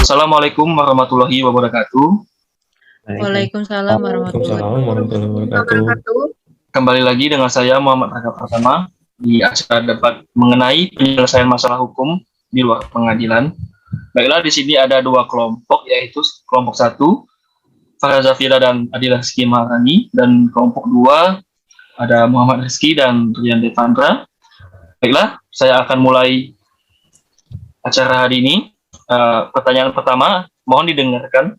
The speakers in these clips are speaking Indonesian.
Assalamualaikum warahmatullahi wabarakatuh. Waalaikumsalam warahmatullahi Waalaikumsalam warahmatullahi wabarakatuh. wabarakatuh. Kembali lagi dengan saya Muhammad Raka Pratama di acara debat mengenai penyelesaian masalah hukum di luar pengadilan. Baiklah, di sini ada dua kelompok, yaitu kelompok 1 Farah Zafira dan Adila Rizky Maharani, dan kelompok 2 ada Muhammad Rizky dan Rian Devandra. Baiklah, saya akan mulai acara hari ini. Pertanyaan pertama, mohon didengarkan.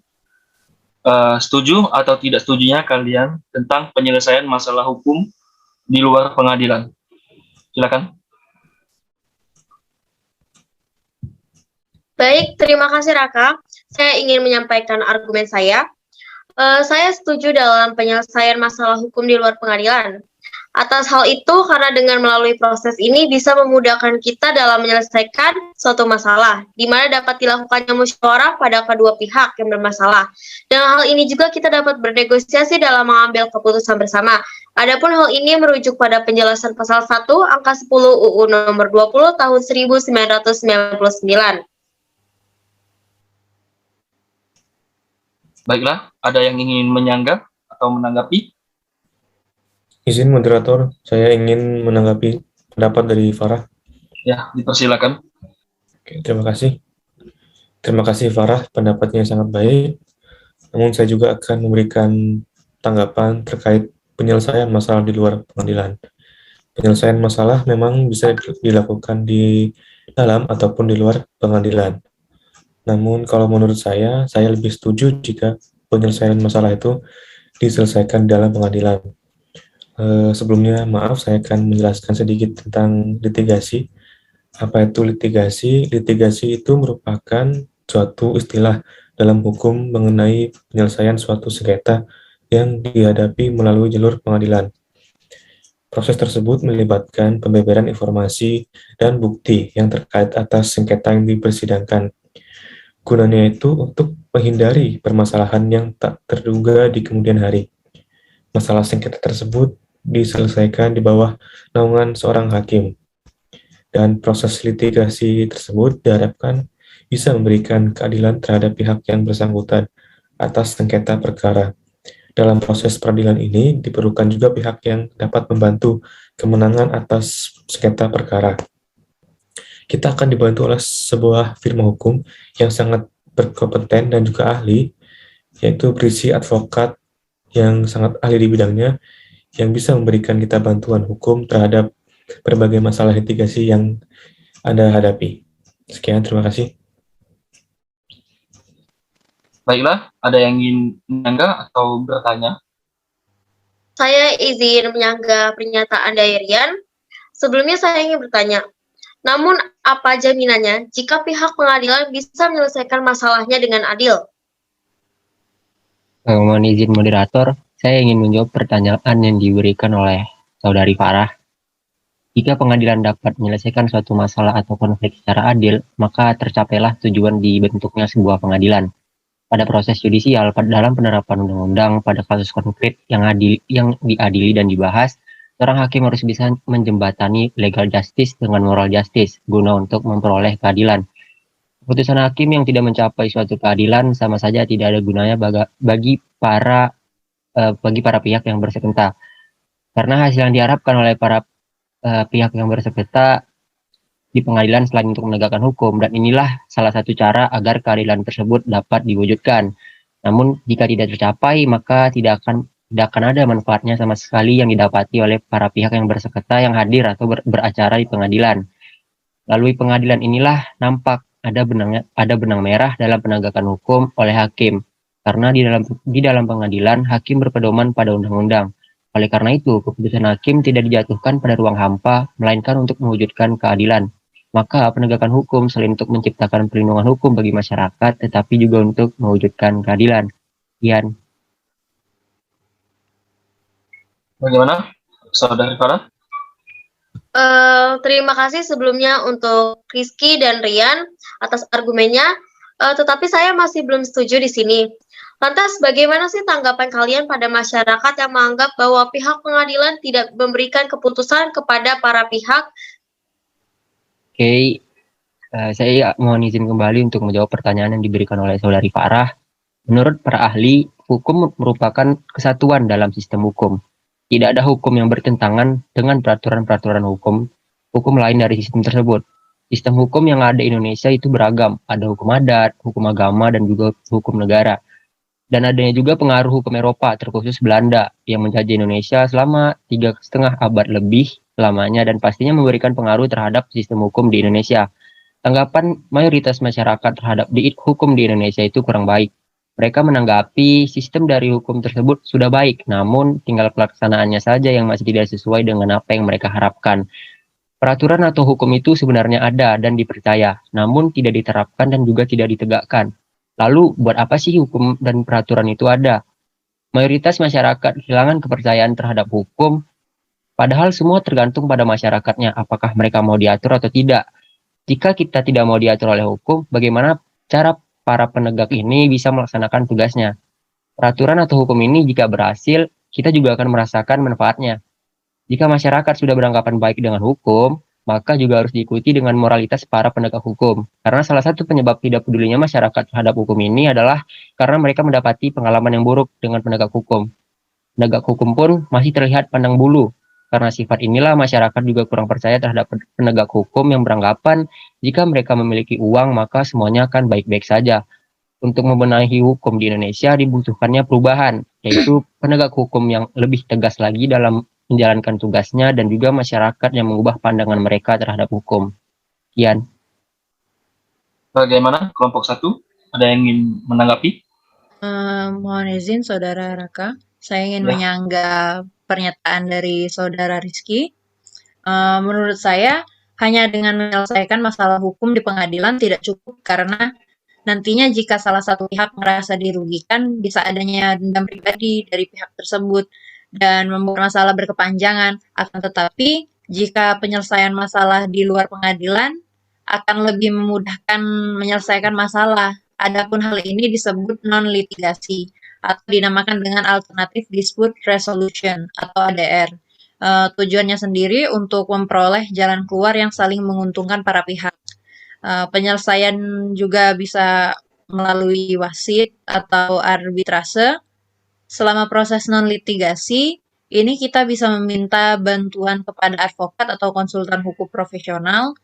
Setuju atau tidak setujunya kalian tentang penyelesaian masalah hukum di luar pengadilan? Silakan. Baik, terima kasih Raka. Saya ingin menyampaikan argumen saya. Saya setuju dalam penyelesaian masalah hukum di luar pengadilan. Atas hal itu, karena dengan melalui proses ini bisa memudahkan kita dalam menyelesaikan suatu masalah, di mana dapat dilakukannya musyawarah pada kedua pihak yang bermasalah. Dengan hal ini juga kita dapat bernegosiasi dalam mengambil keputusan bersama. Adapun hal ini merujuk pada penjelasan pasal 1 angka 10 UU nomor 20 tahun 1999. Baiklah, ada yang ingin menyanggah atau menanggapi? Izin moderator, saya ingin menanggapi pendapat dari Farah. Ya, dipersilakan. Oke, terima kasih. Terima kasih Farah, pendapatnya sangat baik. Namun saya juga akan memberikan tanggapan terkait penyelesaian masalah di luar pengadilan. Penyelesaian masalah memang bisa dilakukan di dalam ataupun di luar pengadilan. Namun kalau menurut saya lebih setuju jika penyelesaian masalah itu diselesaikan di dalam pengadilan. Sebelumnya, maaf, saya akan menjelaskan sedikit tentang litigasi. Apa itu litigasi? Litigasi itu merupakan suatu istilah dalam hukum mengenai penyelesaian suatu sengketa yang dihadapi melalui jalur pengadilan. Proses tersebut melibatkan pembeberan informasi dan bukti yang terkait atas sengketa yang dipersidangkan. Gunanya itu untuk menghindari permasalahan yang tak terduga di kemudian hari. Masalah sengketa tersebut diselesaikan di bawah naungan seorang hakim. Dan proses litigasi tersebut diharapkan bisa memberikan keadilan terhadap pihak yang bersangkutan atas sengketa perkara. Dalam proses peradilan ini diperlukan juga pihak yang dapat membantu kemenangan atas sengketa perkara. Kita akan dibantu oleh sebuah firma hukum yang sangat berkompeten dan juga ahli, yaitu berisi advokat yang sangat ahli di bidangnya, yang bisa memberikan kita bantuan hukum terhadap berbagai masalah litigasi yang Anda hadapi. Sekian, terima kasih. Baiklah, ada yang ingin menyanggah atau bertanya? Saya izin menyanggah pernyataan dari Rian. Sebelumnya saya ingin bertanya, namun apa jaminannya jika pihak pengadilan bisa menyelesaikan masalahnya dengan adil? Mohon izin moderator, saya ingin menjawab pertanyaan yang diberikan oleh saudari Farah. Jika pengadilan dapat menyelesaikan suatu masalah atau konflik secara adil, maka tercapailah tujuan dibentuknya sebuah pengadilan. Pada proses yudisial, dalam penerapan undang-undang pada kasus konflik yang diadili dan dibahas, seorang hakim harus bisa menjembatani legal justice dengan moral justice guna untuk memperoleh keadilan. Keputusan hakim yang tidak mencapai suatu keadilan sama saja tidak ada gunanya bagi para pihak yang bersengketa. Karena hasil yang diharapkan oleh para pihak yang bersengketa di pengadilan selain untuk menegakkan hukum, dan inilah salah satu cara agar keadilan tersebut dapat diwujudkan. Namun jika tidak tercapai, maka tidak akan ada manfaatnya sama sekali yang didapati oleh para pihak yang bersengketa yang hadir atau beracara di pengadilan. Melalui pengadilan inilah nampak ada benang merah dalam penegakan hukum oleh hakim, karena di dalam pengadilan hakim berpedoman pada undang-undang. Oleh karena itu, keputusan hakim tidak dijatuhkan pada ruang hampa, melainkan untuk mewujudkan keadilan. Maka penegakan hukum selain untuk menciptakan perlindungan hukum bagi masyarakat, tetapi juga untuk mewujudkan keadilan. Ian. Bagaimana, saudari Farah? Terima kasih sebelumnya untuk Rizky dan Rian atas argumennya, tetapi saya masih belum setuju di sini. Lantas, bagaimana sih tanggapan kalian pada masyarakat yang menganggap bahwa pihak pengadilan tidak memberikan keputusan kepada para pihak Oke, saya mohon izin kembali untuk menjawab pertanyaan yang diberikan oleh saudari Farah. Menurut para ahli, hukum merupakan kesatuan dalam sistem hukum. Tidak ada hukum yang bertentangan dengan peraturan-peraturan hukum lain dari sistem tersebut. Sistem hukum yang ada di Indonesia itu beragam. Ada hukum adat, hukum agama, dan juga hukum negara. Dan adanya juga pengaruh hukum Eropa, terkhusus Belanda, yang menjajah Indonesia selama 3,5 abad lebih lamanya dan pastinya memberikan pengaruh terhadap sistem hukum di Indonesia. Tanggapan mayoritas masyarakat terhadap hukum di Indonesia itu kurang baik. Mereka menanggapi sistem dari hukum tersebut sudah baik, namun tinggal pelaksanaannya saja yang masih tidak sesuai dengan apa yang mereka harapkan. Peraturan atau hukum itu sebenarnya ada dan dipercaya, namun tidak diterapkan dan juga tidak ditegakkan. Lalu, buat apa sih hukum dan peraturan itu ada? Mayoritas masyarakat kehilangan kepercayaan terhadap hukum, padahal semua tergantung pada masyarakatnya, apakah mereka mau diatur atau tidak. Jika kita tidak mau diatur oleh hukum, bagaimana cara para penegak ini bisa melaksanakan tugasnya? Peraturan atau hukum ini jika berhasil, kita juga akan merasakan manfaatnya. Jika masyarakat sudah beranggapan baik dengan hukum, maka juga harus diikuti dengan moralitas para penegak hukum. Karena salah satu penyebab tidak pedulinya masyarakat terhadap hukum ini adalah karena mereka mendapati pengalaman yang buruk dengan penegak hukum. Penegak hukum pun masih terlihat pandang bulu. Karena sifat inilah masyarakat juga kurang percaya terhadap penegak hukum yang beranggapan jika mereka memiliki uang maka semuanya akan baik-baik saja. Untuk membenahi hukum di Indonesia dibutuhkannya perubahan, yaitu penegak hukum yang lebih tegas lagi dalam menjalankan tugasnya dan juga masyarakat yang mengubah pandangan mereka terhadap hukum. Sekian. Bagaimana kelompok 1? Ada yang ingin menanggapi? Mohon izin Saudara Raka, saya ingin Ya. menyanggah pernyataan dari Saudara Rizky. Menurut saya, hanya dengan menyelesaikan masalah hukum di pengadilan tidak cukup karena nantinya jika salah satu pihak merasa dirugikan, bisa adanya dendam pribadi dari pihak tersebut dan membuat masalah berkepanjangan. Akan tetapi, jika penyelesaian masalah di luar pengadilan akan lebih memudahkan menyelesaikan masalah. Adapun hal ini disebut non-litigasi atau dinamakan dengan Alternative Dispute Resolution atau ADR. Tujuannya sendiri untuk memperoleh jalan keluar yang saling menguntungkan para pihak. Penyelesaian juga bisa melalui wasit atau arbitrase. Selama proses non-litigasi, ini kita bisa meminta bantuan kepada advokat atau konsultan hukum profesional.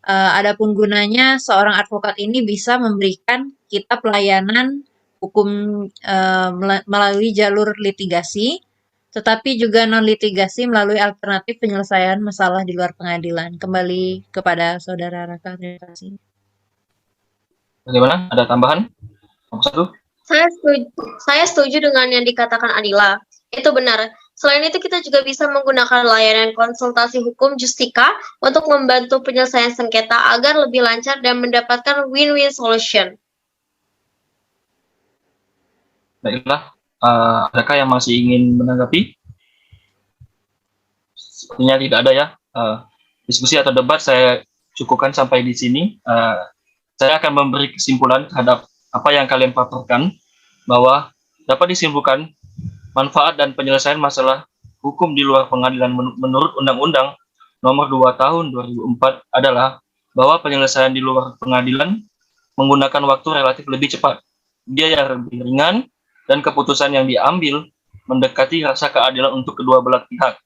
Adapun gunanya, seorang advokat ini bisa memberikan kita pelayanan hukum melalui jalur litigasi, tetapi juga non-litigasi melalui alternatif penyelesaian masalah di luar pengadilan. Kembali kepada Saudara Raka, terima kasih. Bagaimana? Ada tambahan? Kelompok 1? Saya setuju dengan yang dikatakan Adila. Itu benar. Selain itu, kita juga bisa menggunakan layanan konsultasi hukum Justika untuk membantu penyelesaian sengketa agar lebih lancar dan mendapatkan win-win solution. Baiklah, adakah yang masih ingin menanggapi? Sepertinya tidak ada ya. Diskusi atau debat saya cukupkan sampai di sini. Saya akan memberi kesimpulan terhadap apa yang kalian paparkan, bahwa dapat disimpulkan manfaat dan penyelesaian masalah hukum di luar pengadilan menurut Undang-Undang Nomor 2 Tahun 2004 adalah bahwa penyelesaian di luar pengadilan menggunakan waktu relatif lebih cepat, biaya lebih ringan, dan keputusan yang diambil mendekati rasa keadilan untuk kedua belah pihak,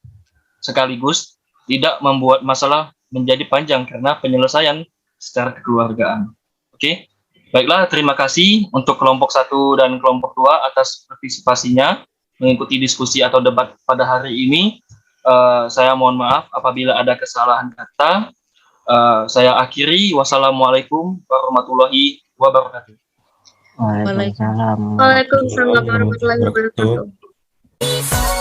sekaligus tidak membuat masalah menjadi panjang karena penyelesaian secara kekeluargaan. Oke. Baiklah, terima kasih untuk kelompok 1 dan kelompok 2 atas partisipasinya mengikuti diskusi atau debat pada hari ini. Saya mohon maaf apabila ada kesalahan kata. Saya akhiri. Wassalamualaikum warahmatullahi wabarakatuh. Waalaikumsalam. Waalaikumsalam warahmatullahi wabarakatuh.